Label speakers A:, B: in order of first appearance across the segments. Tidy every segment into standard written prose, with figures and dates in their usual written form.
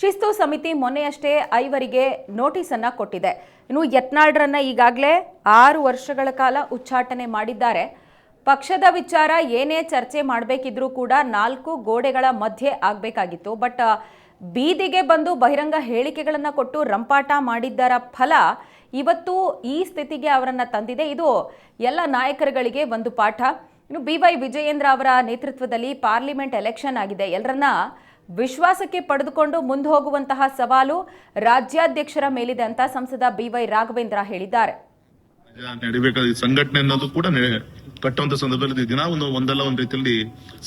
A: ಶಿಸ್ತು ಸಮಿತಿ ಮೊನ್ನೆಯಷ್ಟೇ ಐವರಿಗೆ ನೋಟಿಸ್ ಅನ್ನ ಕೊಟ್ಟಿದೆ. ಇನ್ನು ಯತ್ನಾಳ್ರನ್ನ ಈಗಾಗಲೇ 6 ವರ್ಷಗಳ ಕಾಲ ಉಚ್ಚಾಟನೆ ಮಾಡಿದ್ದಾರೆ. ಪಕ್ಷದ ವಿಚಾರ ಏನೇ ಚರ್ಚೆ ಮಾಡಬೇಕಿದ್ರೂ ಕೂಡ 4 ಗೋಡೆಗಳ ಮಧ್ಯೆ ಆಗಬೇಕಾಗಿತ್ತು. ಬಟ್ ಬೀದಿಗೆ ಬಂದು ಬಹಿರಂಗ ಹೇಳಿಕೆಗಳನ್ನು ಕೊಟ್ಟು ರಂಪಾಟ ಮಾಡಿದ್ದರ ಫಲ ಇವತ್ತು ಈ ಸ್ಥಿತಿಗೆ ಅವರನ್ನ ತಂದಿದೆ. ಇದು ಎಲ್ಲ ನಾಯಕರುಗಳಿಗೆ ಒಂದು ಪಾಠ. ಇನ್ನು BY ವಿಜಯೇಂದ್ರ ಅವರ ನೇತೃತ್ವದಲ್ಲಿ ಪಾರ್ಲಿಮೆಂಟ್ ಎಲೆಕ್ಷನ್ ಆಗಿದೆ. ಎಲ್ಲರನ್ನ ವಿಶ್ವಾಸಕ್ಕೆ ಪಡೆದುಕೊಂಡು ಮುಂದೆ ಹೋಗುವಂತಹ ಸವಾಲು ರಾಜ್ಯಾಧ್ಯಕ್ಷರ ಮೇಲಿದೆ ಅಂತ ಸಂಸದ BY ರಾಘವೇಂದ್ರ ಹೇಳಿದ್ದಾರೆ.
B: ನಡಿಬೇಕಾದ ಸಂಘಟನೆ ಅನ್ನೋದು ಕೂಡ ಕಟ್ಟುವಂತ ಸಂದರ್ಭದಲ್ಲಿ ದಿನ ಒಂದಲ್ಲ ಒಂದ್ ರೀತಿಯಲ್ಲಿ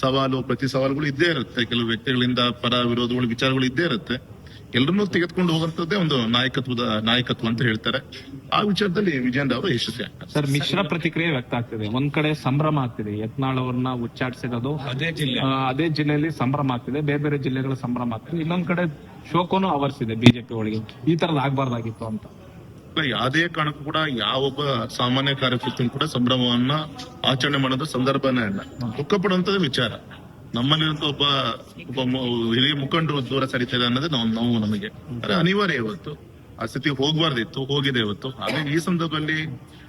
B: ಸವಾಲು ಪ್ರತಿ ಸವಾಲುಗಳು ಇದ್ದೇ ಇರುತ್ತೆ. ಕೆಲವು ವ್ಯಕ್ತಿಗಳಿಂದ ಪರ ವಿರೋಧಗಳು ವಿಚಾರಗಳು ಇದ್ದೇ ಇರುತ್ತೆ. ಎಲ್ಲರನ್ನೂ ತೆಗೆದುಕೊಂಡು ಹೋಗುವಂತದ್ದೇ ಒಂದು ನಾಯಕತ್ವ ಅಂತ ಹೇಳ್ತಾರೆ. ಆ ವಿಚಾರದಲ್ಲಿ ವಿಜಯೇಂದ್ರ ಅವರು ಯಶಸ್ವಿ ಆಗ್ತಾರೆ.
C: ಸರ್, ಮಿಶ್ರ ಪ್ರತಿಕ್ರಿಯೆ ವ್ಯಕ್ತ ಆಗ್ತಿದೆ. ಒಂದ್ ಕಡೆ ಸಂಭ್ರಮ ಆಗ್ತಿದೆ, ಯತ್ನಾಳ್ ಅವ್ರನ್ನ ಉಚ್ಚಾಟಿಸಿರೋದು ಅದೇ ಜಿಲ್ಲೆಯಲ್ಲಿ ಸಂಭ್ರಮ ಆಗ್ತಿದೆ, ಬೇರೆ ಬೇರೆ ಜಿಲ್ಲೆಗಳ ಸಂಭ್ರಮ ಆಗ್ತಿದೆ. ಇನ್ನೊಂದ್ ಕಡೆ ಶೋಕನು ಆವರಿಸಿದೆ ಬಿಜೆಪಿ ಒಳಗೆ. ಈ ತರದ್ ಆಗ್ಬಾರ್ದಾಗಿತ್ತು ಅಂತ.
B: ಯಾವುದೇ ಕಾರಣಕ್ಕೂ ಕೂಡ ಯಾವೊಬ್ಬ ಸಾಮಾನ್ಯ ಕಾರ್ಯಕರ್ತನು ಕೂಡ ಸಂಭ್ರಮವನ್ನ ಆಚರಣೆ ಮಾಡೋದು ಸಂದರ್ಭನೇ ಇಲ್ಲ. ದುಃಖ ಪಡುವಂತದ ವಿಚಾರ. ನಮ್ಮಲ್ಲಿರುವಂತ ಒಬ್ಬ ಹಿರಿಯ ಮುಖಂಡರು ದೂರ ಸರಿತಾರೆ ಅನ್ನೋದೇ ನಾವು ನಮಗೆ ಅನಿವಾರ್ಯ. ಇವತ್ತು ಆ ಸ್ಥಿತಿ ಹೋಗ್ಬಾರ್ದಿತ್ತು, ಹೋಗಿದೆ ಇವತ್ತು. ಹಾಗಾಗಿ ಈ ಸಂದರ್ಭದಲ್ಲಿ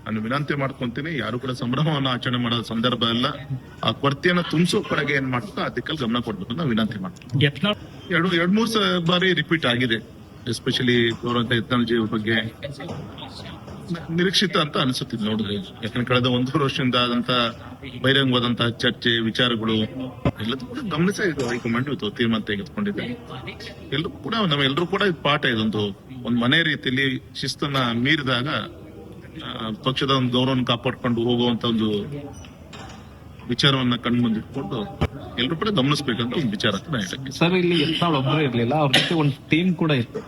B: ನಾನು ವಿನಂತಿ ಮಾಡ್ಕೊಂತೀನಿ, ಯಾರು ಕೂಡ ಸಂಭ್ರಮವನ್ನು ಆಚರಣೆ ಮಾಡೋ ಸಂದರ್ಭ ಅಲ್ಲ. ಆ ಕೊರತೆಯನ್ನ ತುಂಬಿಸೋ ಕಡೆಗೆ ಏನ್ ಮಾಡ್ತಾ ಅದಕ್ಕೆ ಗಮನ ಕೊಡ್ಬೇಕು ಅಂತ ವಿನಂತಿ ಮಾಡ್ತೀನಿ. ಎರಡ್ ಮೂರು ಬಾರಿ ರಿಪೀಟ್ ಆಗಿದೆ, ಎಸ್ಪೆಷಲಿ ಯತ್ನಾಳ್ ಜಿ ಬಗ್ಗೆ ನಿರೀಕ್ಷಿತ ಅಂತ ಅನಿಸುತ್ತಿದೆ ನೋಡಿದ್ರೆ. ಯಾಕಂದ್ರೆ ಕಳೆದ 1 ವರ್ಷದಿಂದ ಆದಂತ ಬಹಿರಂಗವಾದಂತಹ ಚರ್ಚೆ ವಿಚಾರಗಳು ಎಲ್ಲದೂ ಕೂಡ ಗಮನಿಸಿ ಹೈಕಮಾಂಡ್ ತೀರ್ಮಾನ ತೆಗೆದುಕೊಂಡಿದೆ. ನಾವೆಲ್ಲರೂ ಕೂಡ ಪಾಠ ಇದೊಂದು ಮನೆ ರೀತಿಯಲ್ಲಿ ಶಿಸ್ತನ್ನ ಮೀರಿದಾಗ ಪಕ್ಷದ ಒಂದು ಗೌರವವನ್ನು ಕಾಪಾಡ್ಕೊಂಡು ಹೋಗುವಂತ ಒಂದು ವಿಚಾರವನ್ನ ಕಣ್ಮುಂದಿಟ್ಕೊಂಡು ಎಲ್ಲರೂ ಕೂಡ ಗಮನಿಸಬೇಕಂತ ಒಂದು ವಿಚಾರ.
C: ಸರ್, ಇಲ್ಲಿ ಯತ್ನಾಳ್ ಒಬ್ಬರೇ ಇರ್ಲಿಲ್ಲ, ಅವ್ರ ಜೊತೆ ಒಂದು ಟೀಮ್ ಕೂಡ ಇತ್ತು.